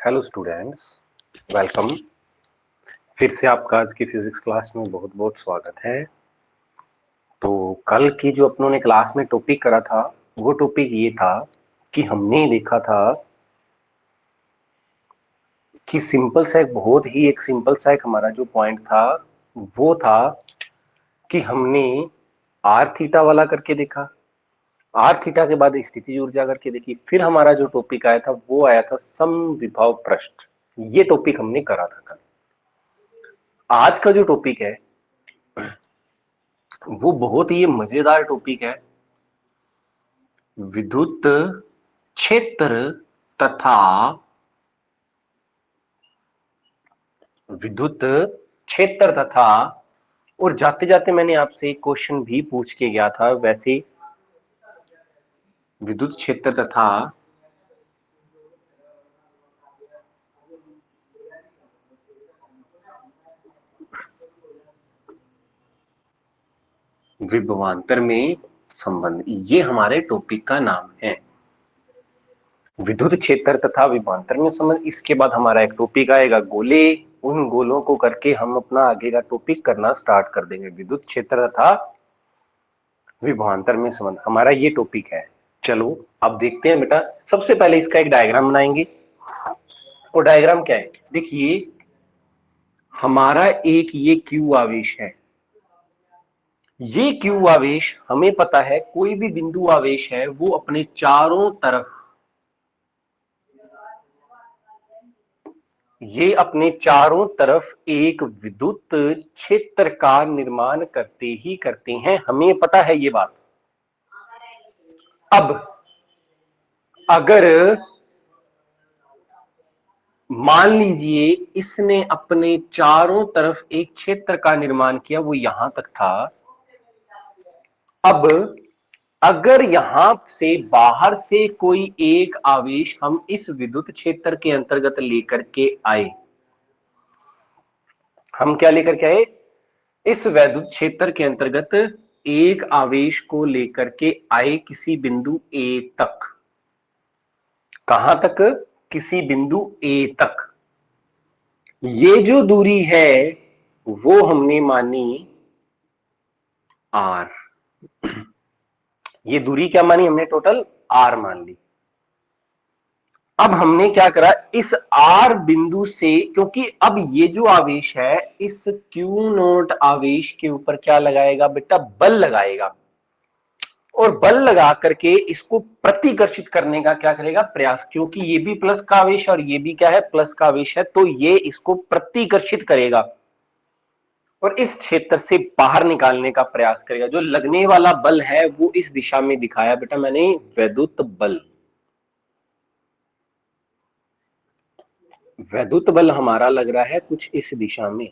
Hello students, welcome. फिर से आपका आज की फिजिक्स क्लास में बहुत बहुत स्वागत है। तो कल की जो अपनों ने क्लास में टॉपिक करा था वो टॉपिक ये था कि हमने देखा था कि एक सिंपल सा एक हमारा जो पॉइंट था वो था कि हमने आर थीटा वाला करके देखा। आर थीटा के बाद स्थितिज ऊर्जा करके देखी। फिर हमारा जो टॉपिक आया था वो आया था समविभव पृष्ठ। ये टॉपिक हमने करा था कल। आज का जो टॉपिक है वो बहुत ही मजेदार टॉपिक है। विद्युत क्षेत्र तथा विद्युत क्षेत्र तथा और जाते जाते मैंने आपसे एक क्वेश्चन भी पूछ के गया था। वैसे विद्युत क्षेत्र तथा विभवांतर में संबंध, ये हमारे टॉपिक का नाम है। विद्युत क्षेत्र तथा विभवांतर में संबंध। इसके बाद हमारा एक टॉपिक आएगा गोले। उन गोलों को करके हम अपना आगे का टॉपिक करना स्टार्ट कर देंगे। विद्युत क्षेत्र तथा विभवांतर में संबंध हमारा ये टॉपिक है। चलो अब देखते हैं बेटा। सबसे पहले इसका एक डायग्राम बनाएंगे। और डायग्राम क्या है, देखिए हमारा एक ये क्यू आवेश है। ये क्यू आवेश हमें पता है कोई भी बिंदु आवेश है वो अपने चारों तरफ, ये अपने चारों तरफ एक विद्युत क्षेत्र का निर्माण करते ही करते हैं, हमें पता है ये बात। अब अगर मान लीजिए इसने अपने चारों तरफ एक क्षेत्र का निर्माण किया, वो यहां तक था। अब अगर यहां से बाहर से कोई एक आवेश हम इस विद्युत क्षेत्र के अंतर्गत लेकर के आए, हम क्या लेकर के आए, इस विद्युत क्षेत्र के अंतर्गत एक आवेश को लेकर के आए किसी बिंदु ए तक। कहां तक? किसी बिंदु ए तक। ये जो दूरी है वो हमने मानी आर। ये दूरी क्या मानी हमने? टोटल आर मान ली। अब हमने क्या करा, इस आर बिंदु से, क्योंकि अब ये जो आवेश है इस क्यू नोट आवेश के ऊपर क्या लगाएगा बेटा? बल लगाएगा। और बल लगा करके इसको प्रतिकर्षित करने का क्या करेगा? प्रयास। क्योंकि ये भी प्लस का आवेश और ये भी क्या है? प्लस का आवेश है, तो ये इसको प्रतिकर्षित करेगा और इस क्षेत्र से बाहर निकालने का प्रयास करेगा। जो लगने वाला बल है वो इस दिशा में दिखाया बेटा मैंने, वैद्युत बल। वैद्युत बल हमारा लग रहा है कुछ इस दिशा में।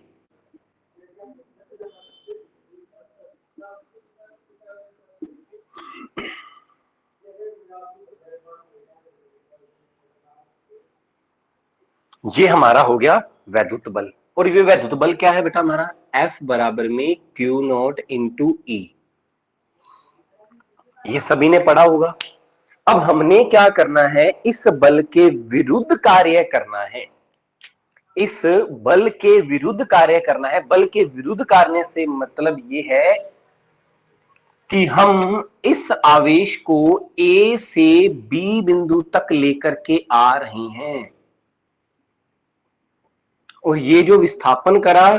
ये हमारा हो गया वैद्युत बल। और ये वैद्युत बल क्या है बेटा हमारा? F बराबर में Q नॉट इंटू E। ये सभी ने पढ़ा होगा। अब हमने क्या करना है, इस बल के विरुद्ध कार्य करना है। इस बल के विरुद्ध कार्य करना है। बल के विरुद्ध करने से मतलब ये है कि हम इस आवेश को A से B बिंदु तक लेकर के आ रहे हैं। और ये जो विस्थापन करा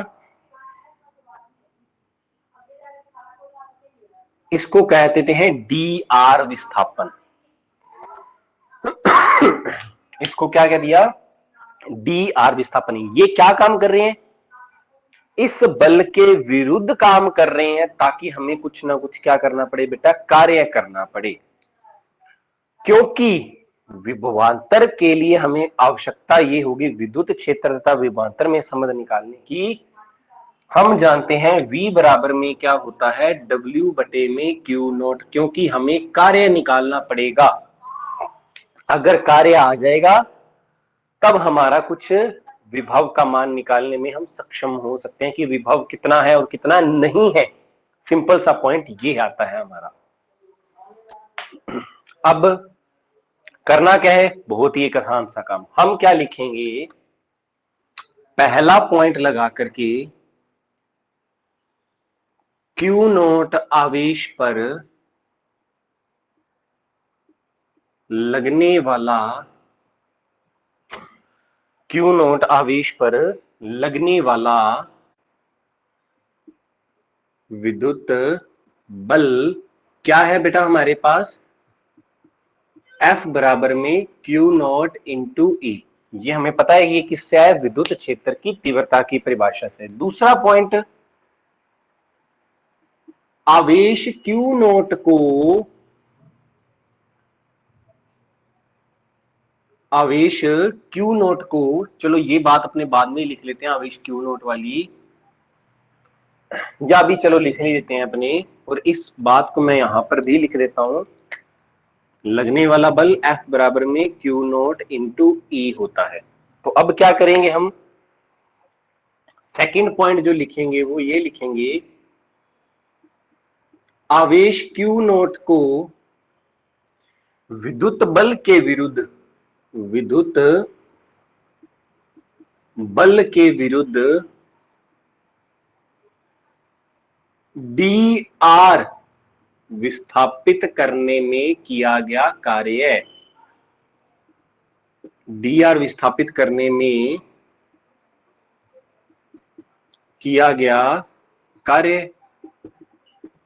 इसको कह देते हैं dr विस्थापन। इसको क्या कह दिया? dr विस्थापन। ये क्या काम कर रहे हैं? इस बल के विरुद्ध काम कर रहे हैं ताकि हमें कुछ ना कुछ क्या करना पड़े बेटा? कार्य करना पड़े। क्योंकि विभवांतर के लिए हमें आवश्यकता ये होगी विद्युत क्षेत्र तथा विभवांतर में संबंध निकालने की। हम जानते हैं V बराबर में क्या होता है? W बटे में Q नोट। क्योंकि हमें कार्य निकालना पड़ेगा। अगर कार्य आ जाएगा तब हमारा कुछ विभव का मान निकालने में हम सक्षम हो सकते हैं कि विभव कितना है और कितना नहीं है। सिंपल सा पॉइंट ये आता है हमारा। अब करना क्या है, बहुत ही एक आसान सा काम। हम क्या लिखेंगे, पहला पॉइंट लगा करके क्यू नॉट आवेश पर लगने वाला, क्यू नॉट आवेश पर लगने वाला विद्युत बल क्या है बेटा हमारे पास, F बराबर में क्यू नॉट इंटू ई। ये हमें पता है कि ये किससे आया, विद्युत क्षेत्र की तीव्रता की परिभाषा से। दूसरा पॉइंट, आवेश क्यू नॉट को, आवेश क्यू नॉट को, चलो ये बात अपने बाद में ही लिख लेते हैं आवेश क्यू नॉट वाली, या अभी चलो लिख ही देते हैं अपने, और इस बात को मैं यहां पर भी लिख देता हूं, लगने वाला बल F बराबर में क्यू नॉट इंटू ई होता है। तो अब क्या करेंगे हम, सेकंड पॉइंट जो लिखेंगे वो ये लिखेंगे, आवेश क्यू नॉट को विद्युत बल के विरुद्ध, विद्युत बल के विरुद्ध डी आर विस्थापित करने में किया गया कार्य, डी आर विस्थापित करने में किया गया कार्य,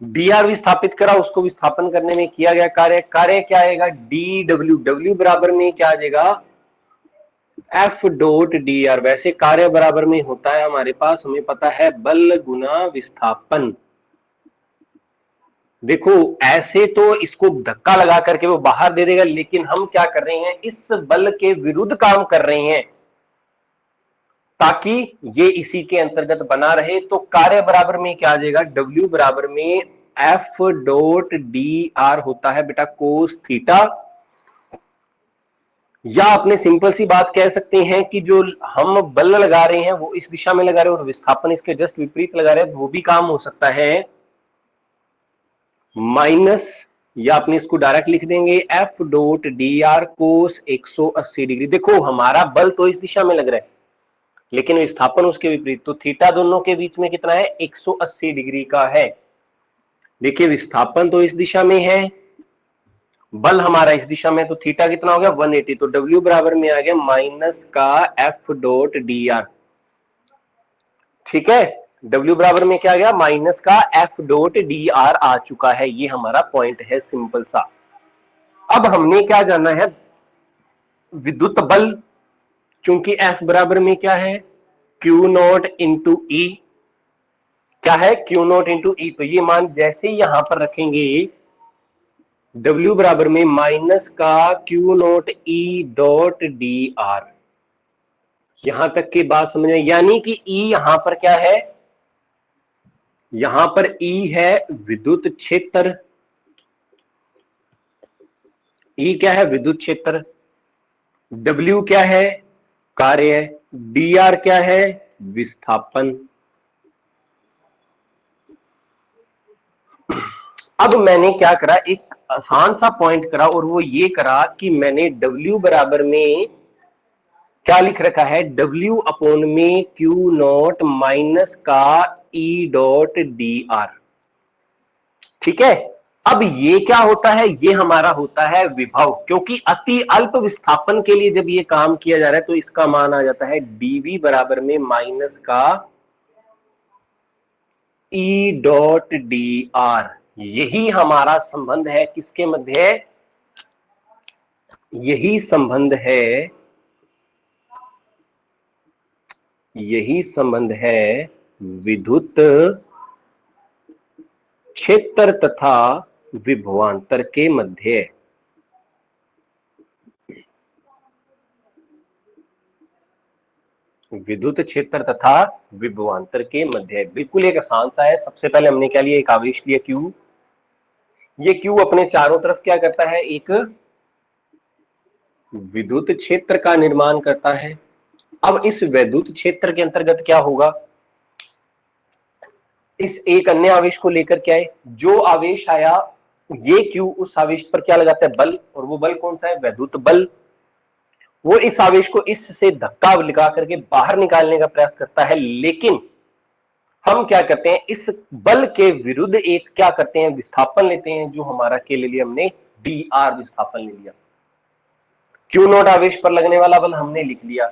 डी आर विस्थापित करा, उसको विस्थापन करने में किया गया कार्य, कार्य क्या आएगा, डी डब्ल्यू, डब्ल्यू बराबर में क्या आ जाएगा, एफ डॉट डी आर। वैसे कार्य बराबर में होता है हमारे पास, हमें पता है, बल गुना विस्थापन। देखो ऐसे तो इसको धक्का लगा करके वो बाहर दे देगा, लेकिन हम क्या कर रहे हैं, इस बल के विरुद्ध काम कर रहे हैं ताकि ये इसी के अंतर्गत बना रहे। तो कार्य बराबर में क्या आ जाएगा, डब्ल्यू बराबर में एफ डॉट डी आर होता है बेटा कोस थीटा, या अपने सिंपल सी बात कह सकते हैं कि जो हम बल लगा रहे हैं वो इस दिशा में लगा रहे हैं और विस्थापन इसके जस्ट विपरीत लगा रहे हैं, वो भी काम हो सकता है माइनस, या अपने इसको डायरेक्ट लिख देंगे F dot D are cos 180 degree. देखो हमारा बल तो इस दिशा में लग रहा है लेकिन विस्थापन उसके विपरीत, तो थीटा दोनों के बीच में कितना है, 180 डिग्री का है। देखिए विस्थापन तो इस दिशा में है, बल हमारा इस दिशा में, तो थीटा कितना हो गया 180, तो डब्ल्यू बराबर में आ गया माइनस का एफ डॉट डी आर। ठीक है, डब्ल्यू बराबर में क्या आ गया, माइनस का एफ डॉट डी आर आ चुका है। ये हमारा पॉइंट है सिंपल सा। अब हमने क्या जानना है, विद्युत बल, चूंकि एफ बराबर में क्या है, क्यू नॉट इंटू ई, क्या है, क्यू नॉट इंटू ई। तो ये मान जैसे ही यहां पर रखेंगे, W बराबर में माइनस का Q not E dot D are. यहां तक की बात समझ में, यानी कि E यहां पर क्या है, यहां पर E है विद्युत क्षेत्र, E क्या है, विद्युत क्षेत्र, W क्या है, कार्य, dr क्या है, विस्थापन। अब मैंने क्या करा, एक आसान सा पॉइंट करा, और वो ये करा कि मैंने W बराबर में क्या लिख रखा है, W अपॉन में क्यू नॉट माइनस का ई डॉट डी आर। ठीक है, अब ये क्या होता है, ये हमारा होता है विभव, क्योंकि अति अल्प विस्थापन के लिए जब ये काम किया जा रहा है तो इसका मान आ जाता है डीवी बराबर में माइनस का ई डॉट डी आर। यही हमारा संबंध है किसके मध्य, यही संबंध है, यही संबंध है विद्युत क्षेत्र तथा विभवांतर के मध्य। विद्युत क्षेत्र तथा विभवांतर के मध्य, बिल्कुल एक आसान सा है। सबसे पहले हमने क्या लिया, एक आवेश लिया Q, ये Q अपने चारों तरफ क्या करता है, एक विद्युत क्षेत्र का निर्माण करता है। अब इस विद्युत क्षेत्र के अंतर्गत क्या होगा, इस एक अन्य आवेश को लेकर क्या है, जो आवेश आया ये Q उस आवेश पर क्या लगाता है, बल, और वो बल कौन सा है, वैद्युत बल। वो इस आवेश को इससे धक्का लगा करके बाहर निकालने का प्रयास करता है, लेकिन हम क्या करते हैं, इस बल के विरुद्ध एक क्या करते हैं, विस्थापन लेते हैं, जो हमारा के ले लिया हमने dr विस्थापन ले लिया। Q नॉट आवेश पर लगने वाला बल हमने लिख लिया।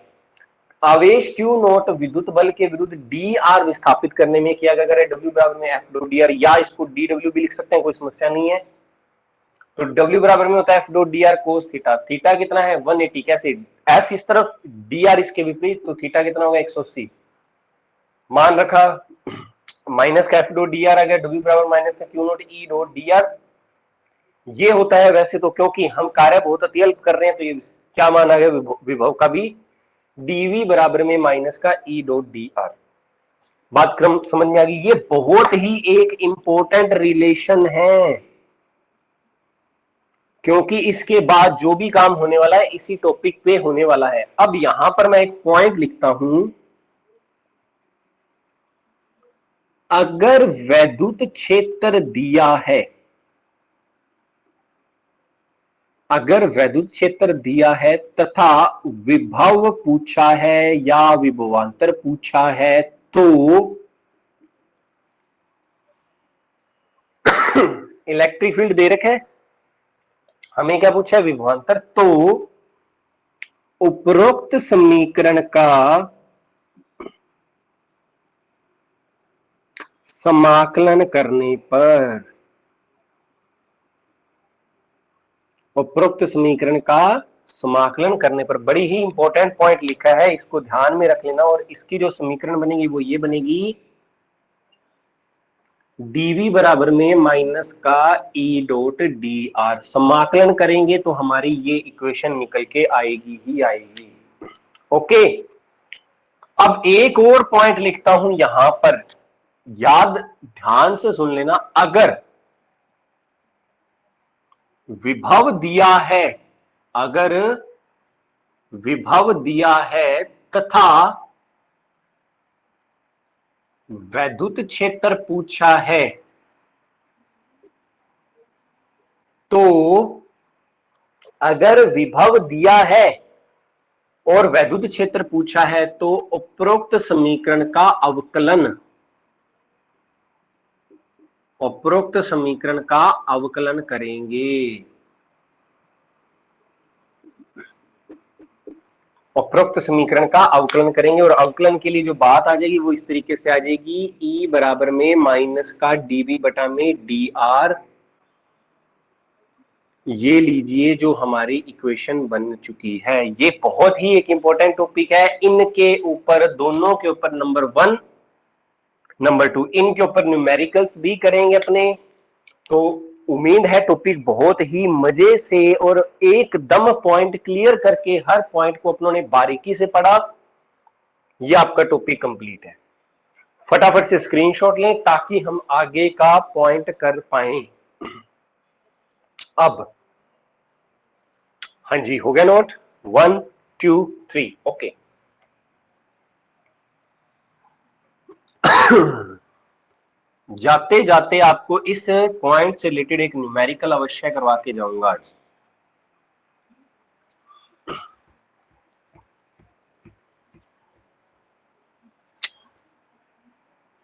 आवेश Q नॉट विद्युत बल के विरुद्ध dr विस्थापित करने में क्या क्या करें, W बराबर में F डॉट dr, या इसको dW भी लिख सकते हैं, कोई समस्या नहीं है। तो W बराबर में होता है F dot dr cos theta. Theta कितना है 180, कैसे, F इस तरफ dr इसके विपरीत, तो थीटा कितना होगा 180। मान रखा, माइनस का F डॉट dr आ गया, W बराबर माइनस का Q not E dot dr। ये होता है वैसे तो, क्योंकि हम कार्य बहुत अति अल्प कर रहे हैं, तो ये क्या मान आ गया विभव का भी, dV बराबर में माइनस का E डॉट dr। बात क्रम समझ में आ गई। ये बहुत ही एक इंपॉर्टेंट रिलेशन है, क्योंकि इसके बाद जो भी काम होने वाला है इसी टॉपिक पे होने वाला है। अब यहां पर मैं एक पॉइंट लिखता हूं, अगर वैद्युत क्षेत्र दिया है, अगर वैद्युत क्षेत्र दिया है तथा विभव पूछा है या विभवांतर पूछा है, तो इलेक्ट्रिक फील्ड दे रखे है, हमें क्या पूछा है, विभवांतर, तो उपरोक्त समीकरण का समाकलन करने पर, उपरोक्त समीकरण का समाकलन करने पर, बड़ी ही इंपॉर्टेंट पॉइंट लिखा है, इसको ध्यान में रख लेना। और इसकी जो समीकरण बनेगी वो ये बनेगी, dV बराबर में माइनस का E डॉट dr। समाकलन करेंगे तो हमारी ये इक्वेशन निकल के आएगी ही आएगी। ओके, अब एक और पॉइंट लिखता हूं यहां पर, याद ध्यान से सुन लेना, अगर विभव दिया है, अगर विभव दिया है तथा वैद्युत क्षेत्र पूछा है, तो अगर विभव दिया है और वैद्युत क्षेत्र पूछा है, तो उपरोक्त समीकरण का अवकलन, उपरोक्त समीकरण का अवकलन करेंगे। उपरोक्त समीकरण का अवकलन करेंगे, और अवकलन के लिए जो बात आ जाएगी वो इस तरीके से आ जाएगी, E बराबर में माइनस का dV बटा में dr। ये लीजिए जो हमारी इक्वेशन बन चुकी है। ये बहुत ही एक इंपॉर्टेंट टॉपिक है, इनके ऊपर, दोनों के ऊपर नंबर 1 नंबर 2 इनके ऊपर न्यूमेरिकल्स भी करेंगे अपने। तो उम्मीद है टॉपिक बहुत ही मजे से और एकदम पॉइंट क्लियर करके, हर पॉइंट को अपनों ने बारीकी से पढ़ा। ये आपका टॉपिक कंप्लीट है। फटाफट से स्क्रीनशॉट लें ताकि हम आगे का पॉइंट कर पाए। अब हाँ जी, हो गया नोट, 1 2 3, ओके। जाते जाते आपको इस पॉइंट से रिलेटेड एक न्यूमेरिकल अवश्य करवा के जाऊंगा आज।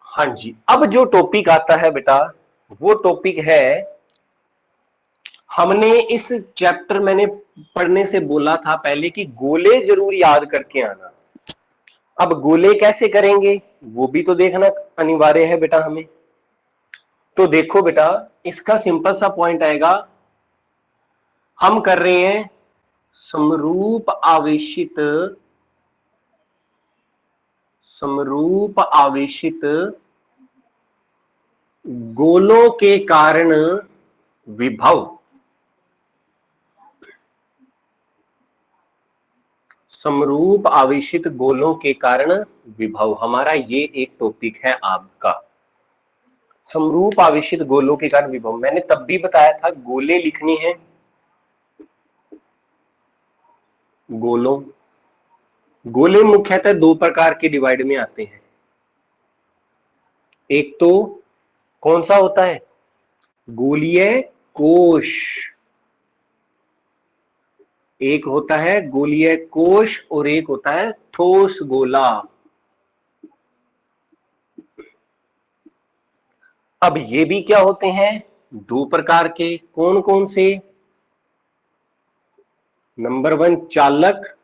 हाँ जी, अब जो टॉपिक आता है बेटा, वो टॉपिक है, हमने इस चैप्टर, मैंने पढ़ने से बोला था पहले कि गोले जरूर याद करके आना। अब गोले कैसे करेंगे वो भी तो देखना अनिवार्य है बेटा हमें। तो देखो बेटा, इसका सिंपल सा पॉइंट आएगा, हम कर रहे हैं समरूप आवेशित, समरूप आवेशित गोलों के कारण विभव, समरूप आवेशित गोलों के कारण विभव, हमारा ये एक टॉपिक है आपका। समरूप आवेशित गोलों के कारण विभव, मैंने तब भी बताया था गोले लिखनी है, गोलों, गोले मुख्यतः दो प्रकार के डिवाइड में आते हैं। एक तो कौन सा होता है, गोलीय कोश, एक होता है गोलीय कोश और एक होता है ठोस गोला। अब ये भी क्या होते हैं, दो प्रकार के, कौन कौन से? नंबर 1 चालक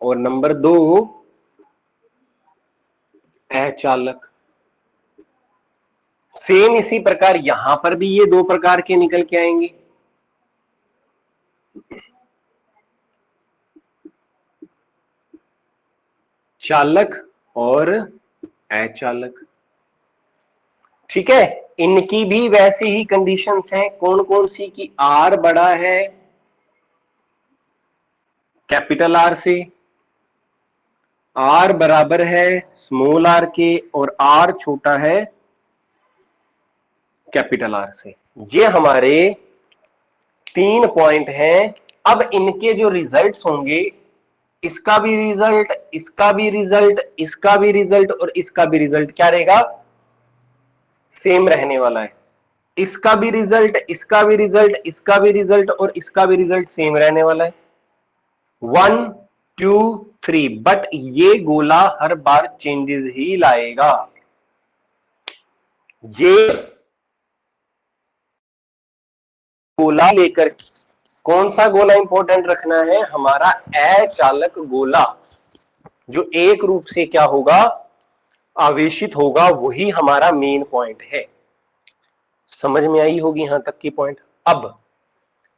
और नंबर 2 अचालक। सेम इसी प्रकार यहां पर भी ये दो प्रकार के निकल के आएंगे। चालक और अचालक। ठीक है, इनकी भी वैसे ही कंडीशंस हैं। कौन कौन सी? कि आर बड़ा है कैपिटल आर से, आर बराबर है स्मॉल आर के, और आर छोटा है कैपिटल आर से। ये हमारे 3 पॉइंट हैं। अब इनके जो रिजल्ट्स होंगे, इसका भी रिजल्ट, इसका भी रिजल्ट, इसका भी रिजल्ट और इसका भी रिजल्ट क्या रहेगा? सेम रहने वाला है। इसका भी रिजल्ट, इसका भी रिजल्ट, इसका भी रिजल्ट और इसका भी रिजल्ट सेम रहने वाला है। 1 2 3। बट ये गोला हर बार चेंजेस ही लाएगा। ये गोला लेकर, कौन सा गोला इंपॉर्टेंट रखना है? हमारा अचालक गोला, जो एक रूप से क्या होगा? आवेशित होगा, वही हमारा मेन पॉइंट है। समझ में आई होगी यहां तक की पॉइंट। अब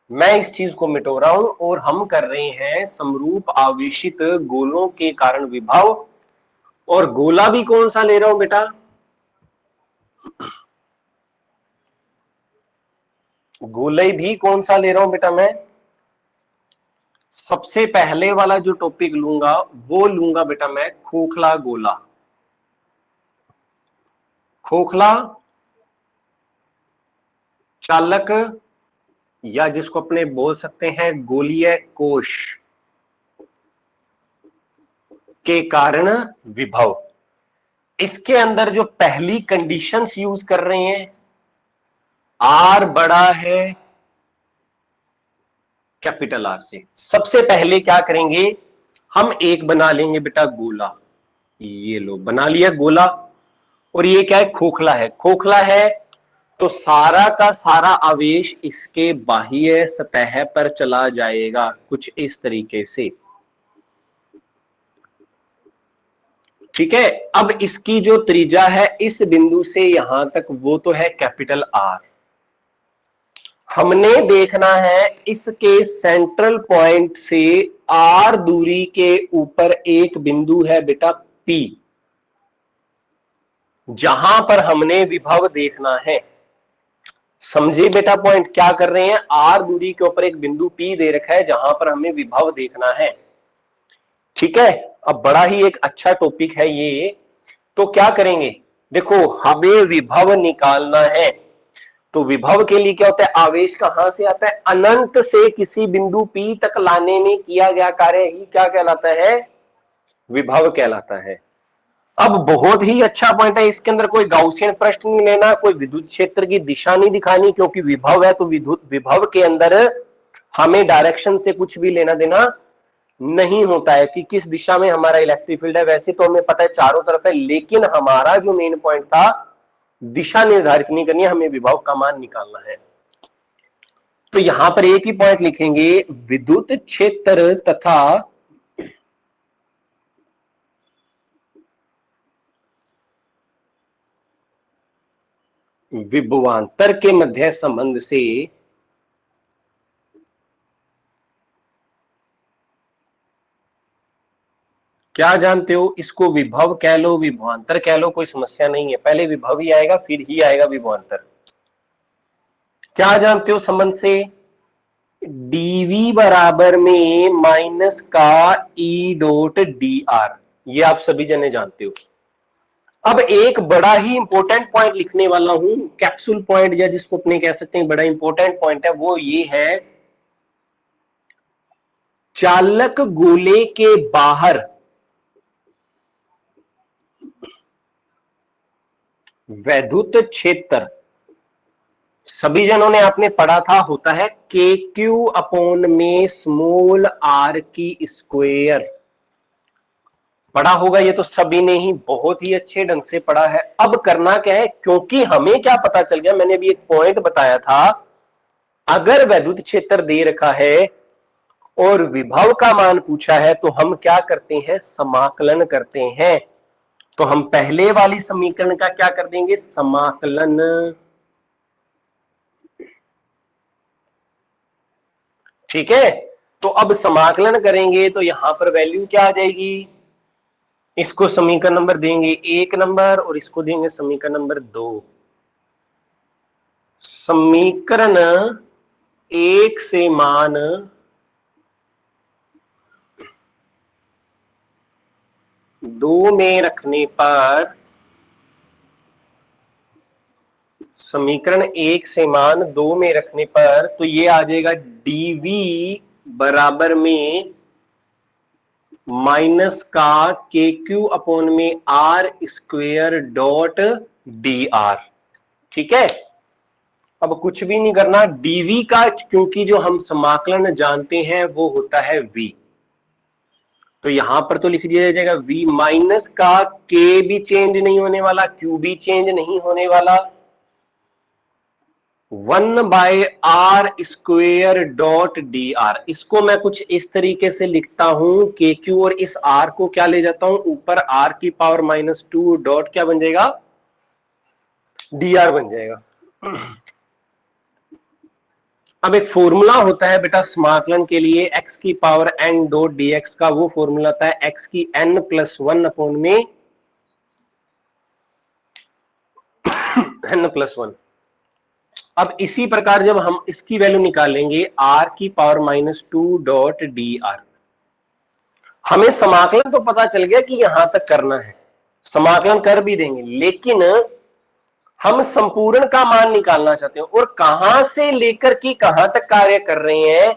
मैं इस चीज को मिटो रहा हूं और हम कर रहे हैं समरूप आवेशित गोलों के कारण विभव। और गोला भी कौन सा ले रहा हूं बेटा? गोले भी कौन सा ले रहा हूं बेटा मैं? सबसे पहले वाला जो टॉपिक लूंगा वो लूंगा बेटा मैं खोखला गोला। खोखला चालक, या जिसको अपने बोल सकते हैं गोलीय कोश के कारण विभव। इसके अंदर जो पहली कंडीशंस यूज कर रहे हैं, आर बड़ा है कैपिटल आर से। सबसे पहले क्या करेंगे, हम एक बना लेंगे बेटा गोला। ये लो बना लिया गोला। और ये क्या है? खोखला है। खोखला है तो सारा का सारा आवेश इसके बाह्य सतह पर चला जाएगा, कुछ इस तरीके से। ठीक है, अब इसकी जो त्रिज्या है इस बिंदु से यहां तक, वो तो है कैपिटल आर। हमने देखना है इसके सेंट्रल पॉइंट से आर दूरी के ऊपर एक बिंदु है बेटा पी, जहां पर हमने विभव देखना है। समझे बेटा पॉइंट क्या कर रहे हैं? आर दूरी के ऊपर एक बिंदु पी दे रखा है जहां पर हमें विभव देखना है। ठीक है, अब बड़ा ही एक अच्छा टॉपिक है ये। तो क्या करेंगे, देखो हमें विभव निकालना है। तो विभव के लिए क्या होता है? आवेश कहां से आता है? अनंत से किसी बिंदु पी तक लाने में किया गया कार्य ही क्या कहलाता है? विभव कहलाता है। अब बहुत ही अच्छा पॉइंट है, इसके अंदर कोई गाउसियन प्रश्न नहीं लेना, कोई विद्युत क्षेत्र की दिशा नहीं दिखानी, क्योंकि विभव है तो विद्युत विभव के अंदर हमें डायरेक्शन से कुछ भी लेना देना नहीं होता है कि किस दिशा में हमारा इलेक्ट्रिक फील्ड है। वैसे तो हमें पता है चारों तरफ है, लेकिन हमारा जो मेन पॉइंट था, दिशा निर्धारित नहीं करनी है, हमें विभव का मान निकालना है। तो यहां पर एक ही पॉइंट लिखेंगे, विद्युत क्षेत्र तथा विभवांतर के मध्य संबंध से क्या जानते हो? इसको विभव कह लो, विभवांतर कह लो, कोई समस्या नहीं है। पहले विभव ही आएगा फिर ही आएगा विभवांतर। क्या जानते हो संबंध से? डीवी बराबर में माइनस का ई डॉट डी आर, ये आप सभी जने जानते हो। अब एक बड़ा ही इंपॉर्टेंट पॉइंट लिखने वाला हूं, कैप्सूल पॉइंट, या जिसको अपने कह सकते हैं बड़ा इंपॉर्टेंट पॉइंट है, वो ये है, चालक गोले के बाहर वैद्युत क्षेत्र सभी जनों ने आपने पढ़ा था, होता है के क्यू अपॉन में स्मॉल आर की स्क्वायर। पढ़ा होगा ये तो सभी ने ही बहुत ही अच्छे ढंग से पढ़ा है। अब करना क्या है, क्योंकि हमें क्या पता चल गया, मैंने अभी एक पॉइंट बताया था, अगर वैद्युत क्षेत्र दे रखा है और विभव का मान पूछा है तो हम क्या करते हैं, समाकलन करते हैं। तो हम पहले वाली समीकरण का क्या कर देंगे, समाकलन। ठीक है, तो अब समाकलन करेंगे तो यहां पर वैल्यू क्या आ जाएगी, इसको समीकरण नंबर देंगे 1 और इसको देंगे समीकरण नंबर 2। समीकरण 1 से मान 2 में रखने पर, समीकरण 1 से मान 2 में रखने पर तो ये आ जाएगा डीवी बराबर में माइनस का के क्यू अपॉन में R square dot D R. ठीक है, अब कुछ भी नहीं करना, डीवी का क्योंकि जो हम समाकलन जानते हैं वो होता है वी, तो यहां पर तो लिख दिया जाएगा वी माइनस का के भी चेंज नहीं होने वाला, क्यू भी चेंज नहीं होने वाला, 1/r square dot D are. इसको मैं कुछ इस तरीके से लिखता हूं, के क्यू और इस आर को क्या ले जाता हूं ऊपर, आर की पावर -2 डॉट क्या बन जाएगा, डी आर बन जाएगा। अब एक फॉर्मूला होता है बेटा समाकलन के लिए, x की पावर n डॉट dx का, वो फॉर्मूला होता है x की n+1 अपॉन में n+1। अब इसी प्रकार जब हम इसकी वैल्यू निकालेंगे r की पावर -2 डॉट डी आर, हमें समाकलन तो पता चल गया कि यहां तक करना है, समाकलन कर भी देंगे, लेकिन हम संपूर्ण का मान निकालना चाहते हैं और कहां से लेकर के कहां तक कार्य कर रहे हैं,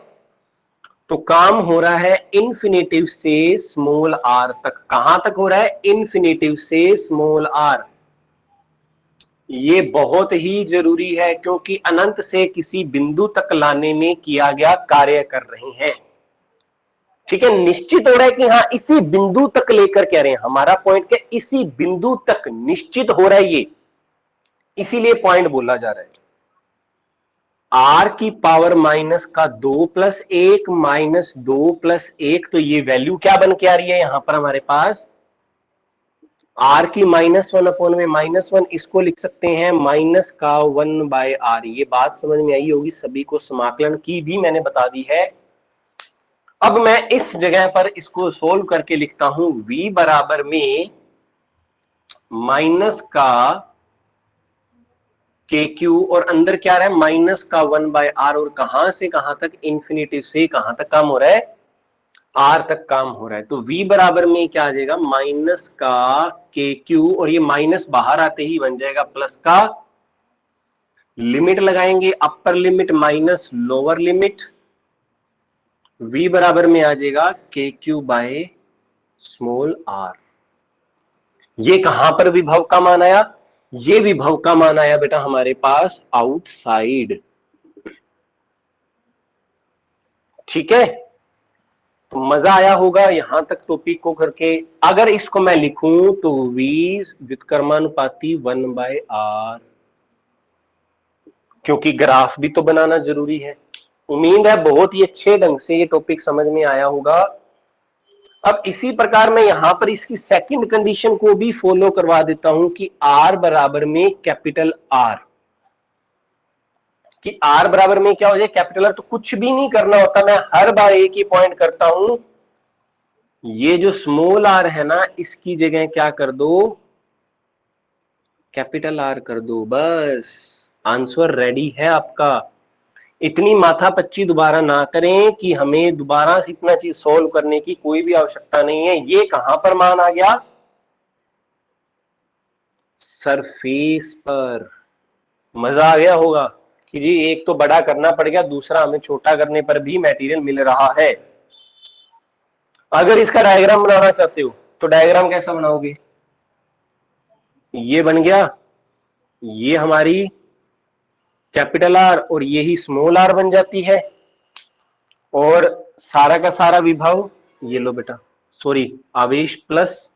तो काम हो रहा है इन्फिनेटिव से स्मॉल आर तक। कहां तक हो रहा है, इन्फिनेटिव से स्मॉल आर। ये बहुत ही जरूरी है क्योंकि अनंत से किसी बिंदु तक लाने में किया गया कार्य कर रहे हैं। ठीक है, निश्चित हो रहा है कि हाँ इसी बिंदु तक लेकर के आ रहे हैं, हमारा पॉइंट क्या, इसी बिंदु तक निश्चित हो रहा है ये, इसीलिए पॉइंट बोला जा रहा है। आर की पावर माइनस का 2+1 -2+1, तो ये वैल्यू क्या बन के आ रही है यहां पर हमारे पास, आर की -1 अपॉन में -1, इसको लिख सकते हैं माइनस का 1/r। ये बात समझ में आई होगी सभी को, समाकलन की भी मैंने बता दी है। अब मैं इस जगह पर इसको सोल्व करके लिखता हूं, v बराबर में माइनस का के क्यू और अंदर क्या रहा है माइनस का 1/r, और कहां से कहां तक, इंफिनिटिव से कहां तक काम हो रहा है, आर तक काम हो रहा है। तो v बराबर में क्या आ जाएगा, माइनस का के क्यू, और ये माइनस बाहर आते ही बन जाएगा प्लस का, लिमिट लगाएंगे upper limit minus lower limit, v बराबर में आ जाएगा K Q by small are. ये कहां पर विभव का मान आया, ये विभव का मान आया बेटा हमारे पास आउटसाइड। ठीक है, तो मजा आया होगा यहां तक टॉपिक को करके। अगर इसको मैं लिखूं तो v व्युत्क्रमानुपाती 1/r, क्योंकि ग्राफ भी तो बनाना जरूरी है। उम्मीद है बहुत ही अच्छे ढंग से ये टॉपिक समझ में आया होगा। अब इसी प्रकार मैं यहां पर इसकी सेकंड कंडीशन को भी फॉलो करवा देता हूं कि r बराबर में कैपिटल R, कि r बराबर में क्या हो जाए, कैपिटल R। तो कुछ भी नहीं करना होता, मैं हर बार एक ही पॉइंट करता हूं, ये जो स्मॉल r है ना, इसकी जगह क्या कर दो, कैपिटल R कर दो, बस आंसर रेडी है आपका। इतनी माथापच्ची दोबारा ना करें कि हमें दोबारा से इतना चीज सॉल्व करने की कोई भी आवश्यकता नहीं है। ये कहां पर मान आ गया, सरफेस पर। मजा आ गया होगा कि जी एक तो बड़ा करना पड़ गया, दूसरा हमें छोटा करने पर भी मटेरियल मिल रहा है। अगर इसका डायग्राम बनाना चाहते हो तो डायग्राम कैसा बनाओगे, ये बन गया, ये हमारी कैपिटल आर और ये ही स्मॉल आर बन जाती है, और सारा का सारा विभव ये लो बेटा, सॉरी आवेश प्लस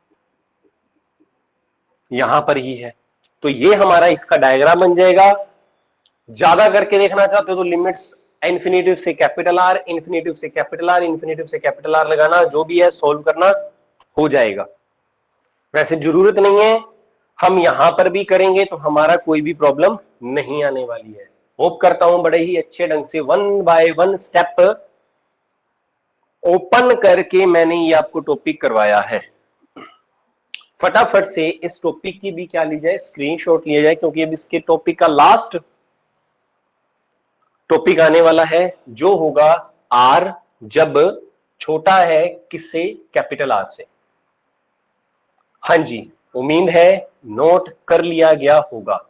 यहां पर ही है। तो ये हमारा इसका डायग्राम बन जाएगा। ज्यादा करके देखना चाहते हो तो लिमिट्स इन्फिनेटिव से कैपिटल आर, इन्फिनेटिव से कैपिटल आर, इन्फिनेटिव से कैपिटल आर लगाना, जो भी है सोल्व करना हो जाएगा। वैसे जरूरत नहीं है, हम यहां पर भी करेंगे तो हमारा कोई भी प्रॉब्लम नहीं आने वाली है। होप करता हूं बड़े ही अच्छे ढंग से 1 बाय 1 स्टेप ओपन करके मैंने ये आपको टॉपिक करवाया है। फटाफट से इस टॉपिक की भी क्या ली जाए, स्क्रीनशॉट लिया जाए, क्योंकि अब इसके टॉपिक का लास्ट टॉपिक आने वाला है, जो होगा आर जब छोटा है किससे, कैपिटल आर से। हाँ जी, उम्मीद है नोट कर लिया गया होगा।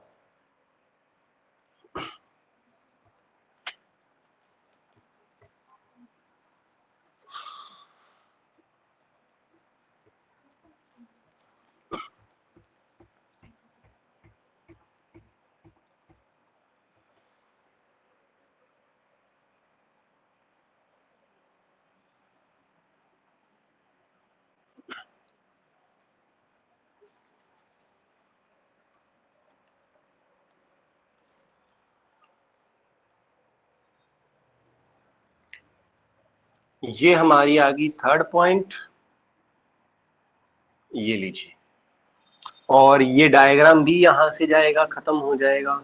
ये हमारी आ गई थर्ड पॉइंट, ये लीजिए, और ये डायग्राम भी यहां से जाएगा, खत्म हो जाएगा।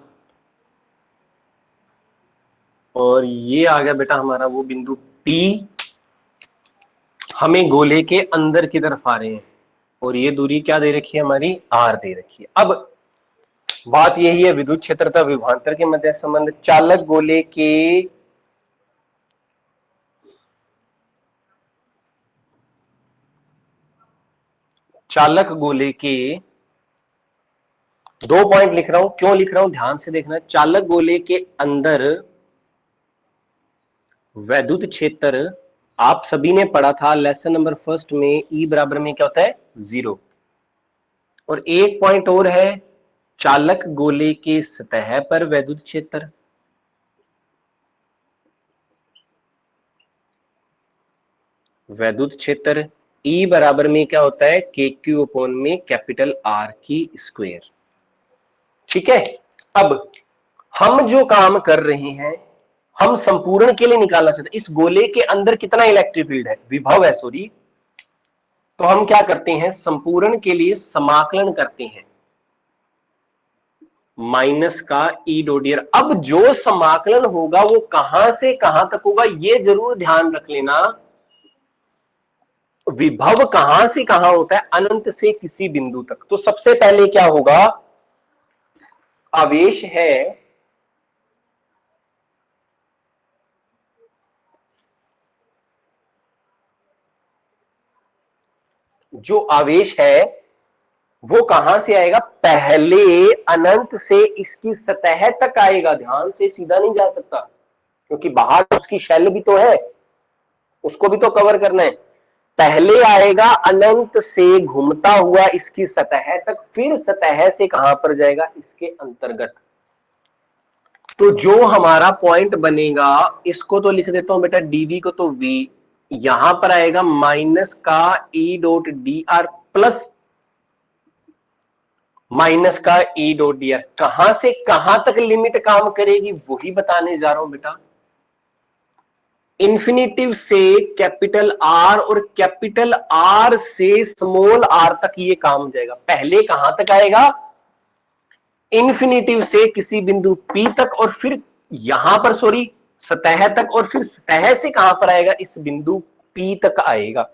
और ये आ गया बेटा हमारा वो बिंदु P, हमें गोले के अंदर की तरफ आ रहे हैं, और ये दूरी क्या दे रखी है हमारी, R दे रखी है। अब बात यही है, विद्युत क्षेत्र तथा विभवांतर के मध्य संबंध। चालक गोले के दो पॉइंट लिख रहा हूं, क्यों लिख रहा हूं ध्यान से देखना। चालक गोले के अंदर वैद्युत क्षेत्र आप सभी ने पढ़ा था लेसन नंबर फर्स्ट में, E बराबर में क्या होता है, 0। और एक पॉइंट और है, चालक गोले के सतह पर वैद्युत क्षेत्र, वैद्युत क्षेत्र E बराबर में क्या होता है, KQ अपॉन में कैपिटल R की स्क्वायर। ठीक है, अब हम जो काम कर रहे हैं, हम संपूर्ण के लिए निकालना चाहते हैं, इस गोले के अंदर कितना इलेक्ट्रिक फील्ड है, विभव है सॉरी, तो हम क्या करते हैं, संपूर्ण के लिए समाकलन करते हैं माइनस का ई डॉट डी आर। अब जो समाकलन होगा वो कहां से कहां तक होगा, ये जरूर ध्यान रख लेना। विभव कहां से कहां होता है, अनंत से किसी बिंदु तक। तो सबसे पहले क्या होगा, आवेश है जो आवेश है वो कहां से आएगा, पहले अनंत से इसकी सतह तक आएगा। ध्यान से, सीधा नहीं जा सकता, क्योंकि बाहर उसकी शेल भी तो है, उसको भी तो कवर करना है। पहले आएगा अनंत से घूमता हुआ इसकी सतह तक, फिर सतह से कहां पर जाएगा, इसके अंतर्गत। तो जो हमारा पॉइंट बनेगा, इसको तो लिख देता हूं बेटा डीवी को तो v, यहां पर आएगा माइनस का E dot D are plus minus का ई डॉट डी आर। कहां से कहां तक लिमिट काम करेगी वही बताने जा रहा हूं बेटा। इन्फिनेटिव से कैपिटल आर और कैपिटल आर से स्मॉल आर तक ये काम जाएगा। पहले कहां तक आएगा, इन्फिनेटिव से किसी बिंदु P तक, और फिर यहां पर सॉरी सतह तक, और फिर सतह से कहां पर आएगा, इस बिंदु P तक आएगा।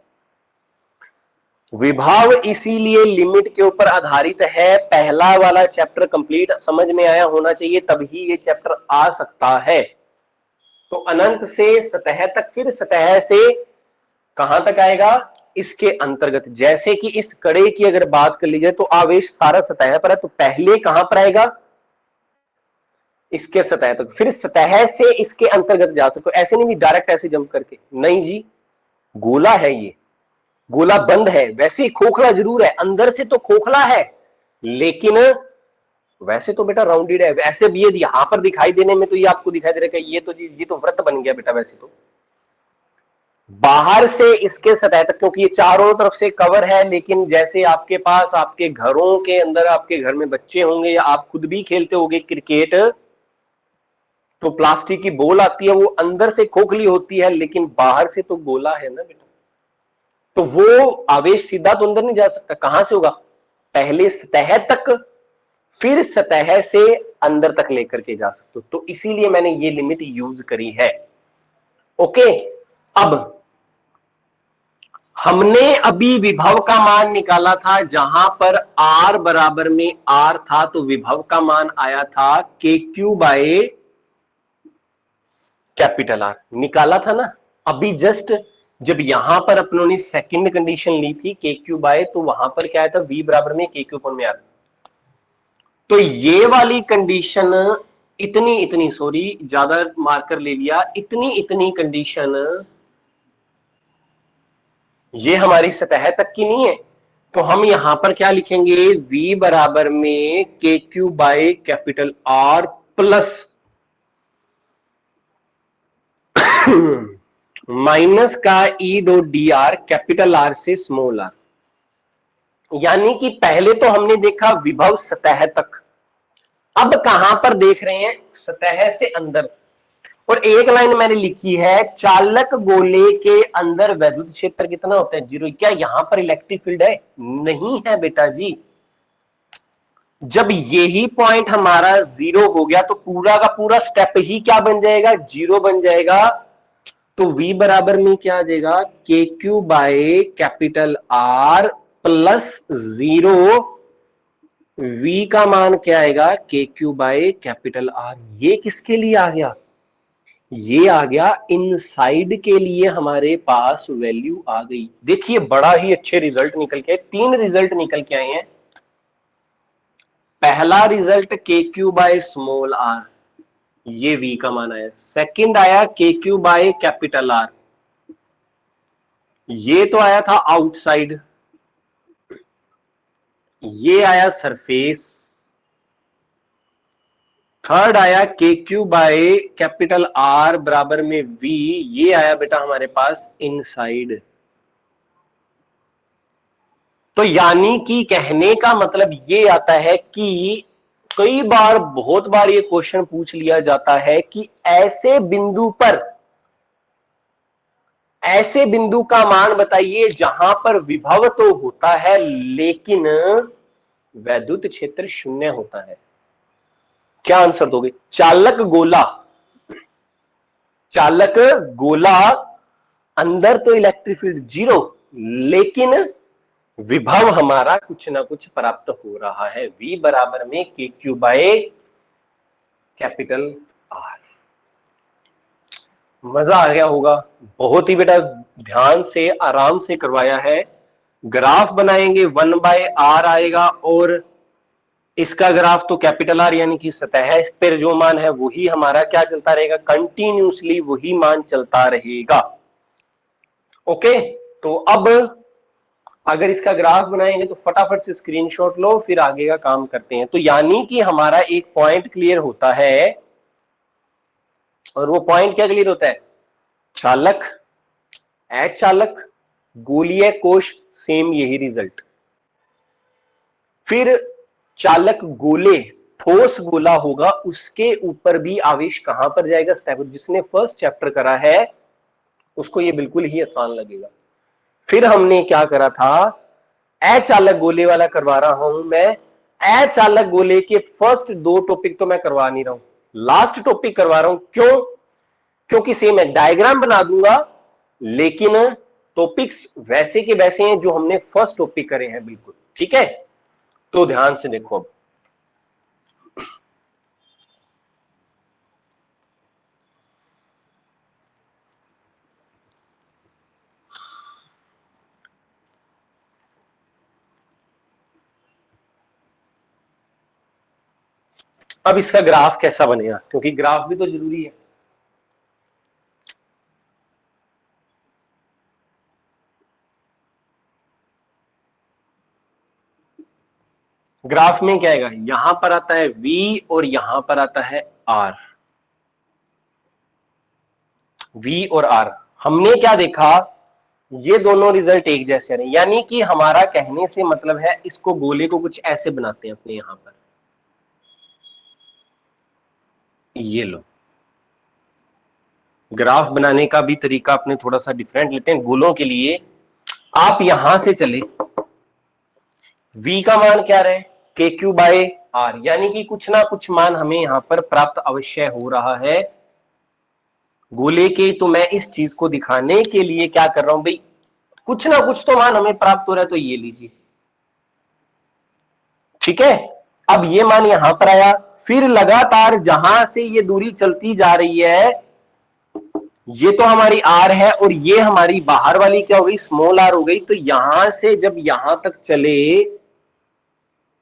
विभव इसीलिए लिमिट के ऊपर आधारित है। पहला वाला चैप्टर कंप्लीट समझ में आया होना चाहिए, तभी ये चैप्टर आ सकता है। तो अनंत से सतह तक, फिर सतह से कहां तक आएगा, इसके अंतर्गत। जैसे कि इस कड़े की अगर बात कर ली जाए तो आवेश सारा सतह पर है, तो पहले कहां पर आएगा, इसके सतह तक, फिर सतह से इसके अंतर्गत जा सकते। ऐसे नहीं भी डायरेक्ट ऐसे जंप करके, नहीं जी, गोला है ये, गोला बंद है, वैसे खोखला जरूर है, अंदर से तो खोखला है, लेकिन वैसे तो बेटा राउंडेड है, ऐसे भी ये यहां पर दिखाई देने में तो ये आपको दिखाई दे रहा है कि ये तो वृत्त बन गया बेटा। वैसे तो बाहर से इसके सतह तक, क्योंकि ये चारों तरफ से कवर है, लेकिन जैसे आपके पास आपके घरों के अंदर आपके घर में बच्चे होंगे या आप खुद भी खेलते होंगे क्रिकेट, तो प्लास्टिक की बॉल आती है, वो अंदर से खोखली होती है लेकिन बाहर से तो गोला है ना बेटा। तो वो आवेश सीधा तो अंदर नहीं जा सकता, कहां से होगा? पहले सतह तक, फिर सतह से अंदर तक लेकर के जा सकते हो। तो इसीलिए मैंने ये लिमिट यूज करी है। ओके, अब हमने अभी विभव का मान निकाला था, जहां पर R बराबर में R था, तो विभव का मान आया था के क्यू बाय कैपिटल आर, निकाला था ना अभी जस्ट। जब यहां पर अपनों ने सेकंड कंडीशन ली थी के क्यू बाय, तो वहां पर क्या आया था? V बराबर में के क्यू अपन में आर। तो ये वाली कंडीशन, इतनी इतनी, सॉरी ज्यादा मार्कर ले लिया, इतनी इतनी कंडीशन ये हमारी सतह तक की नहीं है। तो हम यहां पर क्या लिखेंगे? V बराबर में के Q by capital R plus minus का E dot D R, capital R से स्मॉल आर। यानी कि पहले तो हमने देखा विभव सतह तक, अब कहां पर देख रहे हैं? सतह से अंदर। और एक लाइन मैंने लिखी है, चालक गोले के अंदर वैद्युत क्षेत्र कितना होता है? 0। क्या यहां पर इलेक्ट्रिक फील्ड है? नहीं है बेटा जी। जब यही पॉइंट हमारा 0 हो गया तो पूरा का पूरा स्टेप ही क्या बन जाएगा? 0 बन जाएगा। तो V बराबर में क्या आ जाएगा? K Q by capital R plus 0। V का मान क्या आएगा? K Q by capital are. ये किसके लिए आ गया? ये आ गया इनसाइड के लिए, हमारे पास वैल्यू आ गई। देखिए बड़ा ही अच्छे रिजल्ट निकल के आए, 3 रिजल्ट निकल के आए हैं। पहला रिजल्ट के क्यू बाय स्मॉल आर, ये V का मान आया। सेकंड आया के क्यू बाय कैपिटल आर, ये तो आया था आउटसाइड। ये आया सरफेस। थर्ड आया के क्यू बाय कैपिटल आर बराबर में V, ये आया बेटा हमारे पास इनसाइड। तो यानी कि कहने का मतलब ये आता है कि कई बार, बहुत बार ये क्वेश्चन पूछ लिया जाता है कि ऐसे बिंदु का मान बताइए जहां पर विभव तो होता है लेकिन वैद्युत क्षेत्र 0 होता है। क्या आंसर दोगे? चालक गोला, अंदर तो इलेक्ट्रिक फील्ड 0, लेकिन विभव हमारा कुछ ना कुछ प्राप्त हो रहा है। V बराबर में के क्यू बाय कैपिटल आर। मजा आ गया होगा। बहुत ही बेटा ध्यान से आराम से करवाया है। ग्राफ बनाएंगे, 1/r आएगा, और इसका ग्राफ तो कैपिटल आर यानी कि सतह पर जो मान है वही हमारा क्या चलता रहेगा? कंटिन्यूसली वही मान चलता रहेगा। ओके, तो अब अगर इसका ग्राफ बनाएंगे तो फटाफट से स्क्रीनशॉट लो, फिर आगे का काम करते हैं। तो यानी कि हमारा एक पॉइंट क्लियर होता है, और वो पॉइंट क्या क्लियर होता है? चालक, अचालक, गोलीय कोश, सेम यही रिजल्ट। फिर चालक गोले, ठोस गोला होगा, उसके ऊपर भी आवेश कहां पर जाएगा? स्टेप। जिसने फर्स्ट चैप्टर करा है उसको ये बिल्कुल ही आसान लगेगा। फिर हमने क्या करा था? अचालक गोले वाला करवा रहा हूं मैं। अचालक गोले के फर्स्ट 2 टॉपिक तो मैं करवा नहीं रहा हूं, लास्ट टॉपिक करवा रहा हूं। क्यों? क्योंकि सेम है, डायग्राम बना दूंगा, लेकिन टॉपिक्स वैसे के वैसे हैं जो हमने फर्स्ट टॉपिक करे हैं, बिल्कुल ठीक है। तो ध्यान से देखो। अब इसका ग्राफ कैसा बनेगा, क्योंकि ग्राफ भी तो जरूरी है। ग्राफ में क्या आएगा, यहां पर आता है v और यहां पर आता है r। v और r हमने क्या देखा, ये दोनों रिजल्ट एक जैसे रहे, यानी कि हमारा कहने से मतलब है इसको गोले को कुछ ऐसे बनाते हैं अपने यहां पर, ये लो। ग्राफ बनाने का भी तरीका अपने थोड़ा सा डिफरेंट लेते हैं गोलों के लिए। आप यहां से चले, v का मान क्या रहे, के क्यू बाय आर, यानी कि कुछ ना कुछ मान हमें यहां पर प्राप्त अवश्य हो रहा है गोले के। तो मैं इस चीज को दिखाने के लिए क्या कर रहा हूं भाई, कुछ ना कुछ तो मान हमें प्राप्त हो रहा है, तो ये लीजिए, ठीक है। अब ये मान यहां पर आया, फिर लगातार जहां से ये दूरी चलती जा रही है, ये तो हमारी आर है और ये हमारी बाहर वाली क्या हो गई, स्मॉल आर हो गई। तो यहां से जब यहां तक चले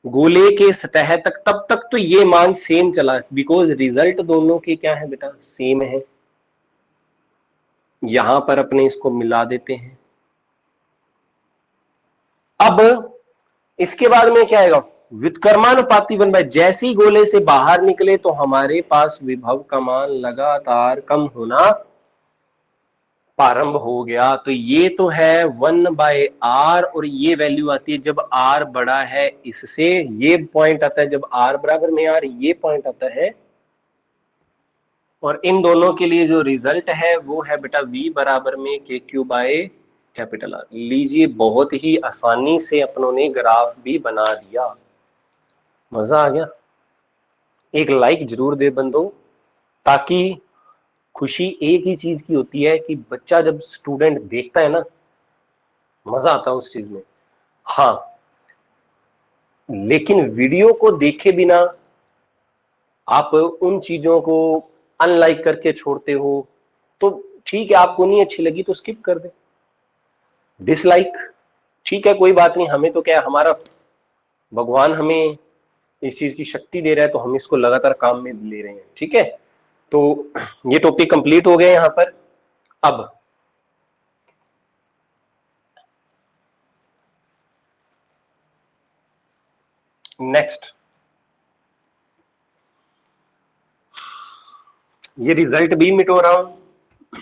गोले के सतह तक, तब तक तो ये मान सेम चला, बिकॉज रिजल्ट दोनों के क्या है बेटा, सेम है। यहां पर अपने इसको मिला देते हैं। अब इसके बाद में क्या आएगा, व्युत्क्रमानुपाती वन बाय, जैसे ही गोले से बाहर निकले तो हमारे पास विभव का मान लगातार कम होना प्रारंभ हो गया। तो ये तो है 1/r, और ये वैल्यू आती है जब r बड़ा है इससे, ये पॉइंट आता है जब r बराबर में r, ये पॉइंट आता है। और इन दोनों के लिए जो रिजल्ट है वो है बेटा v बराबर में के क्यू बाय कैपिटल आर। लीजिए, बहुत ही आसानी से अपनों ने ग्राफ भी बना दिया। मजा आ गया। एक लाइक जरूर दे बंदो, ताकि खुशी एक ही चीज की होती है कि बच्चा जब स्टूडेंट देखता है ना, मजा आता है उस चीज में। हाँ, लेकिन वीडियो को देखे बिना आप उन चीजों को अनलाइक करके छोड़ते हो तो ठीक है, आपको नहीं अच्छी लगी तो स्किप कर दे, डिसलाइक, ठीक है, कोई बात नहीं। हमें तो क्या है, हमारा भगवान हमें इस चीज की शक्ति दे रहा है, तो हम इसको लगातार काम में ले रहे हैं, ठीक है। तो ये टॉपिक कंप्लीट हो गए यहां पर। अब नेक्स्ट, ये रिजल्ट भी मिटो रहा हूं,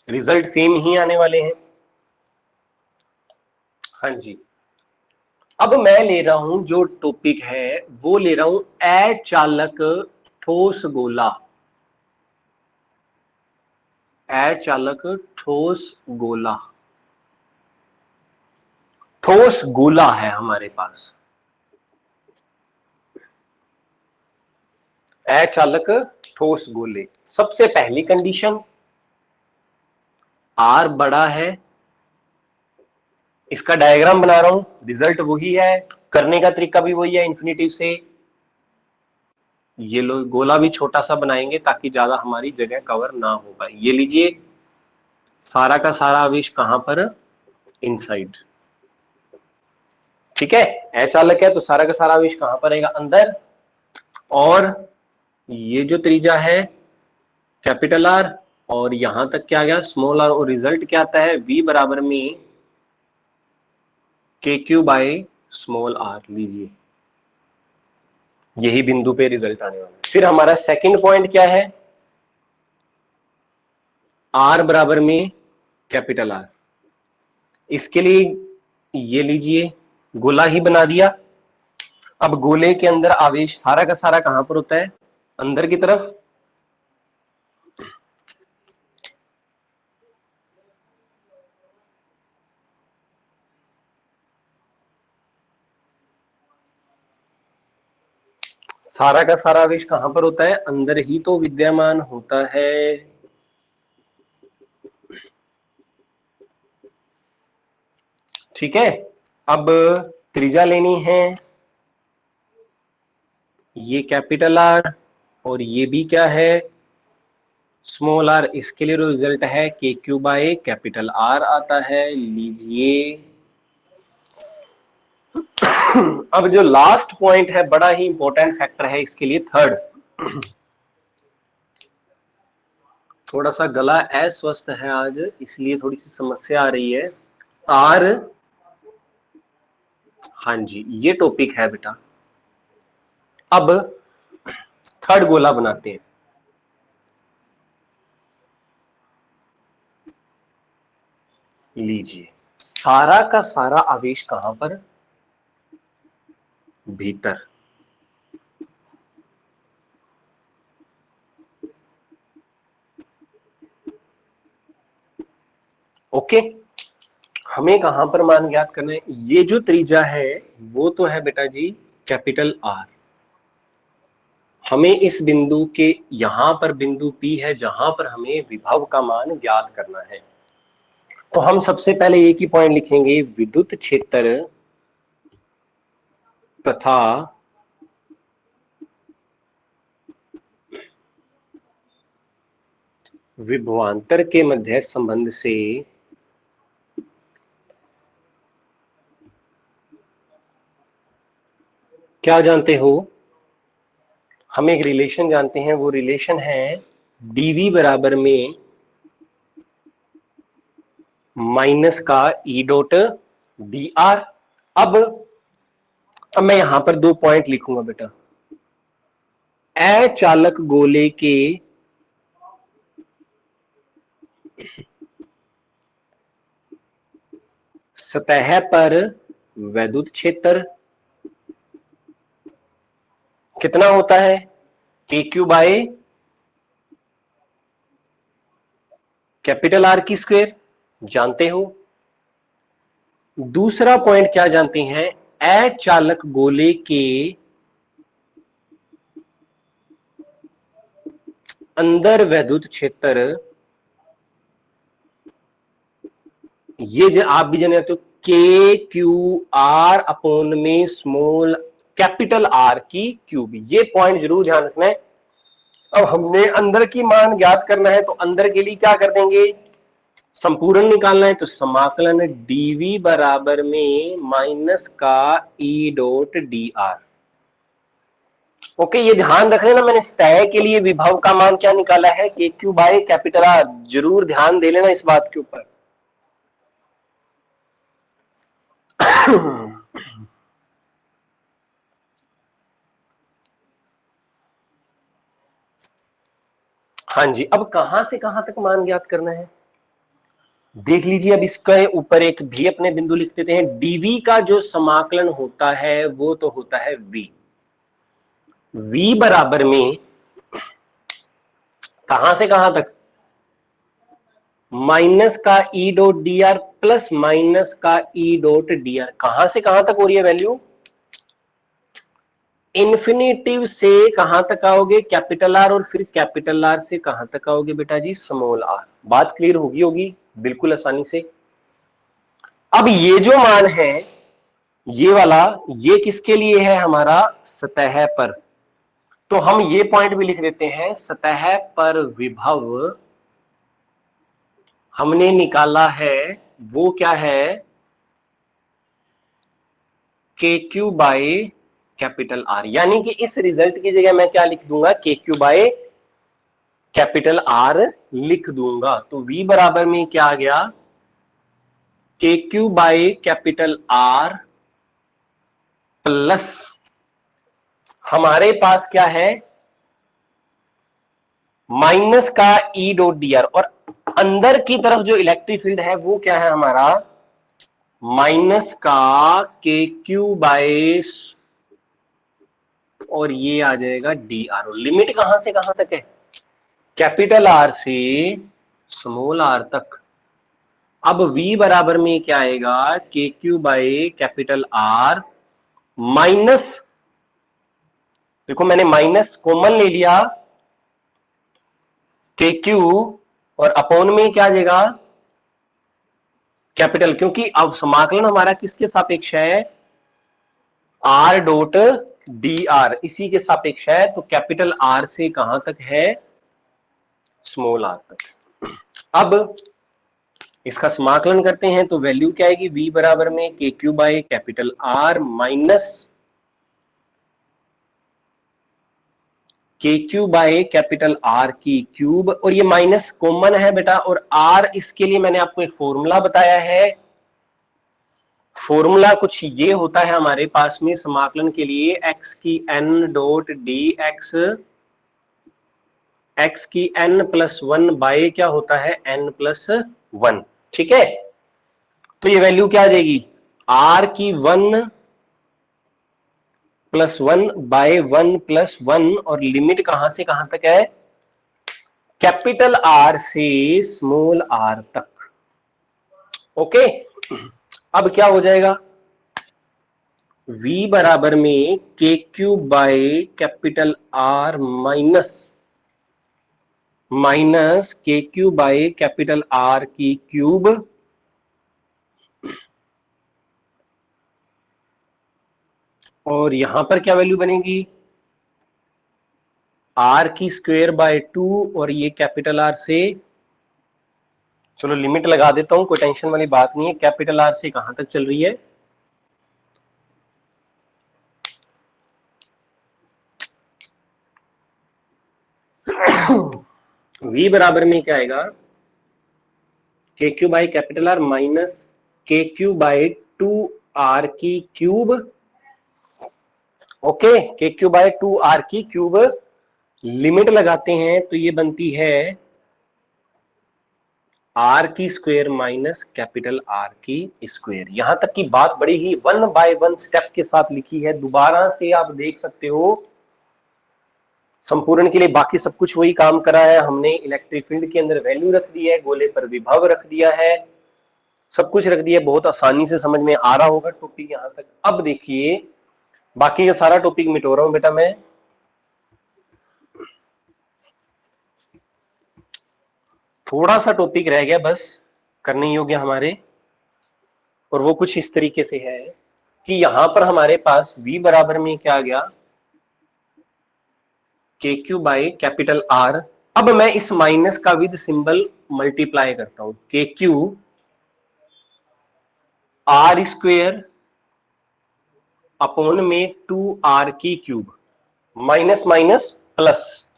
रिजल्ट सेम ही आने वाले हैं। हाँ जी, अब मैं ले रहा हूं जो टॉपिक है वो ले रहा हूं अचालक ठोस गोला। अचालक ठोस गोला, ठोस गोला है हमारे पास। अचालक ठोस गोले, सबसे पहली कंडीशन आर बड़ा है, इसका डायग्राम बना रहा हूं, रिजल्ट वही है, करने का तरीका भी वही है, इंफिनिटिव से। ये लो, गोला भी छोटा सा बनाएंगे ताकि ज्यादा हमारी जगह कवर ना हो पाए। ये लीजिए, सारा का सारा आवेश कहां पर, इनसाइड, ठीक है। अचालक है तो सारा का सारा आवेश कहां पर रहेगा, अंदर। और ये जो त्रिज्या है कैपिटल आर, और यहां तक क्या आ गया, स्मॉल आर, और रिजल्ट क्या आता है, v बराबर में के क्यू बाय स्मॉल आर। लीजिए, यही बिंदु पे रिजल्ट आने वाला है। फिर हमारा सेकंड पॉइंट क्या है, आर बराबर में कैपिटल आर। इसके लिए ये लीजिए, गोला ही बना दिया। अब गोले के अंदर आवेश सारा का सारा कहां पर होता है, अंदर की तरफ। सारा का सारा आवेश कहां पर होता है, अंदर ही तो विद्यमान होता है। ठीक है, अब त्रिज्या लेनी है, ये कैपिटल आर और ये भी क्या है, स्मॉल आर। इसके लिए रिजल्ट है के क्यू बाय कैपिटल आर आता है। लीजिए, अब जो लास्ट पॉइंट है बड़ा ही इंपॉर्टेंट फैक्टर है इसके लिए, थर्ड। थोड़ा सा गला अस्वस्थ है आज, इसलिए थोड़ी सी समस्या आ रही है। आर, हाँ जी, ये टॉपिक है बेटा, अब थर्ड गोला बनाते हैं। लीजिए, सारा का सारा आवेश कहां पर? भीतर। ओके, हमें कहां पर मान ज्ञात करना है? ये जो त्रिज्या है वो तो है बेटा जी कैपिटल आर। हमें इस बिंदु के यहां पर बिंदु P है जहां पर हमें विभव का मान ज्ञात करना है। तो हम सबसे पहले एक ही पॉइंट लिखेंगे, विद्युत क्षेत्र तथा विभवांतर के मध्य संबंध से क्या जानते हो? हम एक रिलेशन जानते हैं, वो रिलेशन है dv बराबर में माइनस का ई डॉट डी आर। अब मैं यहां पर 2 पॉइंट लिखूंगा बेटा। अचालक गोले के सतह पर वैद्युत क्षेत्र कितना होता है? के क्यू बाय कैपिटल आर की स्क्वायर, जानते हो। दूसरा पॉइंट क्या जानते हैं? अचालक गोले के अंदर वैद्युत क्षेत्र, ये जो आप भी जाने तो के क्यू आर अपॉन में स्मॉल कैपिटल आर की क्यूब, ये पॉइंट जरूर ध्यान रखना है। अब हमने अंदर की मान ज्ञात करना है, तो अंदर के लिए क्या कर देंगे? संपूर्ण निकालना है तो समाकलन dv बराबर में माइनस का E dot D are. Okay, ये ध्यान रख लेना, मैंने सतह के लिए विभव का मान क्या निकाला है? के क्यू बाय कैपिटल आर। जरूर ध्यान दे लेना इस बात के ऊपर। हाँ जी, अब कहां से कहां तक मान ज्ञात करना है देख लीजिए। अब इसके ऊपर एक भी अपने बिंदु लिख देते हैं। dv का जो समाकलन होता है वो तो होता है v बराबर में कहां से कहां तक? माइनस का E dot D are plus minus का ई डॉट डी आर। कहां से कहां तक हो रही है वैल्यू? इन्फिनिटिव से कहां तक आओगे? Capital R. और फिर कैपिटल आर से कहां तक आओगे बेटा जी? Small R. बात क्लियर होगी बिल्कुल आसानी से। अब ये जो मान है ये वाला, ये किसके लिए है? हमारा सतह पर। तो हम ये पॉइंट भी लिख देते हैं, सतह पर विभव हमने निकाला है वो क्या है? के क्यू बाय कैपिटल आर। यानी कि इस रिजल्ट की जगह मैं क्या लिख दूंगा? के क्यू बाय कैपिटल आर लिख दूंगा। तो v बराबर में क्या आ गया? K Q by capital R plus हमारे पास क्या है? माइनस का ई डॉट डी आर। और अंदर की तरफ जो इलेक्ट्रिक फील्ड है वो क्या है हमारा? माइनस का के क्यू बाय, और ये आ जाएगा डी आर। लिमिट कहां से कहां तक है? कैपिटल आर से स्मॉल आर तक। अब v बराबर में क्या आएगा? K Q by capital R minus, देखो मैंने माइनस कॉमन ले लिया, के क्यू, और अपॉन में क्या आ जाएगा? कैपिटल, क्योंकि अब समाकलन हमारा किसके सापेक्ष है? आर डॉट डी आर, इसी के सापेक्ष है। तो कैपिटल आर से कहां तक है? स्मॉल आर तक। अब इसका समाकलन करते हैं तो वैल्यू क्या आएगी? v बराबर में के Q by capital R minus K Q by capital R की क्यूब, और ये माइनस कॉमन है बेटा। और आर, इसके लिए मैंने आपको एक फॉर्मूला बताया है, फॉर्मूला कुछ ये होता है हमारे पास में समाकलन के लिए, एक्स की एन डॉट डी एक्स की n प्लस वन बाय क्या होता है n प्लस वन। ठीक है, तो ये वैल्यू क्या आ जाएगी, r की one plus one by one plus one, और लिमिट कहां से कहां तक है, कैपिटल आर से स्मॉल आर तक। ओके, अब क्या हो जाएगा, v बराबर में के cube by capital R minus के क्यूब बाय कैपिटल आर की क्यूब, और यहां पर क्या वैल्यू बनेगी, आर की स्क्वायर बाय टू, और ये कैपिटल आर से, चलो लिमिट लगा देता हूं, कोई टेंशन वाली बात नहीं है, कैपिटल आर से कहां तक चल रही है, v बराबर में क्या आएगा, K Q by capital R minus K Q by two are की क्यूब। ओके, के क्यू बाई टू आर की क्यूब, लिमिट लगाते हैं तो ये बनती है आर की स्क्वायर माइनस कैपिटल आर की स्क्वायर। यहां तक की बात बड़ी ही वन बाय वन स्टेप के साथ लिखी है, दोबारा से आप देख सकते हो। संपूर्ण के लिए बाकी सब कुछ वही काम करा है हमने, इलेक्ट्रिक फील्ड के अंदर वैल्यू रख दी है, गोले पर विभव रख दिया है, सब कुछ रख दिया, बहुत आसानी से समझ में आ रहा होगा टॉपिक यहां तक। अब देखिए बाकी का सारा टॉपिक मिटो रहा हूं बेटा मैं, थोड़ा सा टॉपिक रह गया बस करने योग्य हमारे, और वो कुछ इस तरीके से है कि यहां पर हमारे पास v बराबर में क्या आ गया, K Q by capital R. अब मैं इस माइनस का विद सिंबल मल्टीप्लाई करता हूं, के क्यू आर स्क्वेयर अपॉन में टू आर की क्यूब, माइनस माइनस प्लस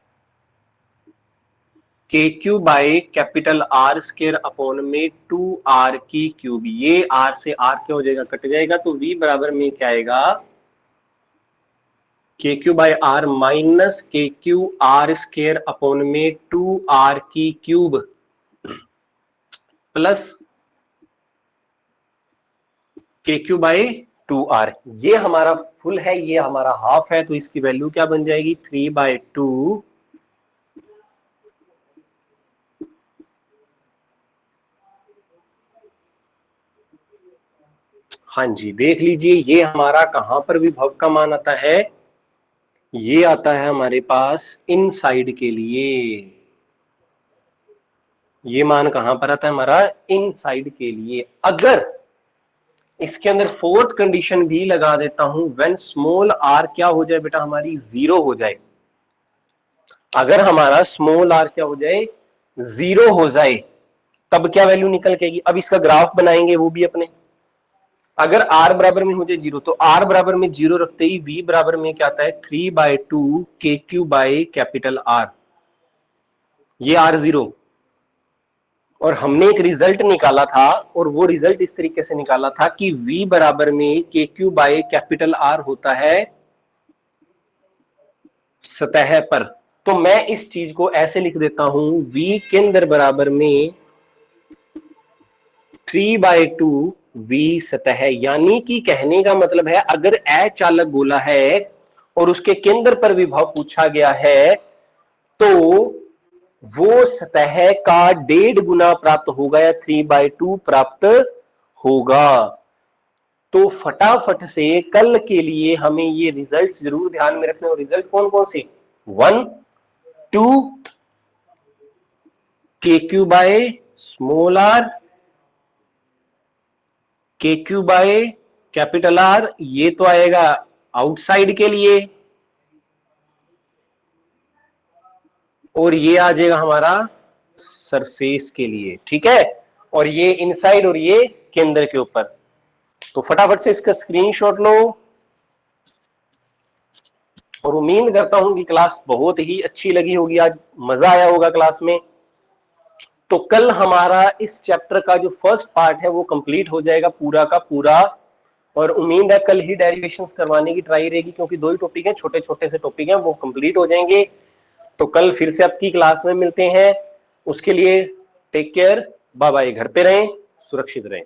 के Q by capital R square upon में टू आर की क्यूब, ये आर से आर क्या हो जाएगा, कट जाएगा, तो v बराबर में क्या आएगा, K Q by are minus K Q R square upon में टू आर की क्यूब प्लस के क्यू बाई टू आर। ये हमारा फुल है, ये हमारा हाफ है, तो इसकी वैल्यू क्या बन जाएगी, थ्री बाई टू हाँ जी देख लीजिए, ये हमारा कहां पर विभव का मान आता है, ये आता है हमारे पास इनसाइड के लिए, ये मान कहां पर आता है हमारा, इनसाइड के लिए। अगर इसके अंदर फोर्थ कंडीशन भी लगा देता हूं, व्हेन स्मॉल आर क्या हो जाए बेटा, हमारी जीरो हो जाए, अगर हमारा स्मॉल आर क्या हो जाए, जीरो हो जाए, तब क्या वैल्यू निकल के आएगी। अब इसका ग्राफ बनाएंगे वो भी अपने, अगर r बराबर में हो जाए जीरो, तो r बराबर में जीरो रखते ही v बराबर में क्या आता है, थ्री बाई टू के क्यू बाई कैपिटल आर, ये r जीरो। और हमने एक रिजल्ट निकाला था, और वो रिजल्ट इस तरीके से निकाला था कि v बराबर में के क्यू बाई कैपिटल आर होता है सतह पर। तो मैं इस चीज को ऐसे लिख देता हूं, v केंद्र बराबर में थ्री बाई टू वी सतह, यानी कि कहने का मतलब है अगर अचालक गोला है और उसके केंद्र पर विभव पूछा गया है, तो वो सतह का 1.5 गुना प्राप्त होगा या थ्री बाई टू प्राप्त होगा। तो फटाफट से कल के लिए हमें ये रिजल्ट जरूर ध्यान में रखने, और रिजल्ट कौन कौन से, 1 2 के क्यू बाय स्मॉल आर, के क्यू बाय कैपिटल आर, ये तो आएगा आउटसाइड के लिए, और ये आ जाएगा हमारा सरफेस के लिए। ठीक है, और ये इनसाइड और ये केंद्र के ऊपर। तो फटाफट से इसका स्क्रीनशॉट लो, और उम्मीद करता हूं कि क्लास बहुत ही अच्छी लगी होगी, आज मजा आया होगा क्लास में। तो कल हमारा इस चैप्टर का जो फर्स्ट पार्ट है वो कंप्लीट हो जाएगा पूरा का पूरा, और उम्मीद है कल ही डेरिवेशंस करवाने की ट्राई रहेगी, क्योंकि 2 ही टॉपिक हैं, छोटे छोटे से टॉपिक हैं, वो कंप्लीट हो जाएंगे। तो कल फिर से आपकी क्लास में मिलते हैं, उसके लिए टेक केयर, बाय बाय, घर पे रहें, सुरक्षित रहें।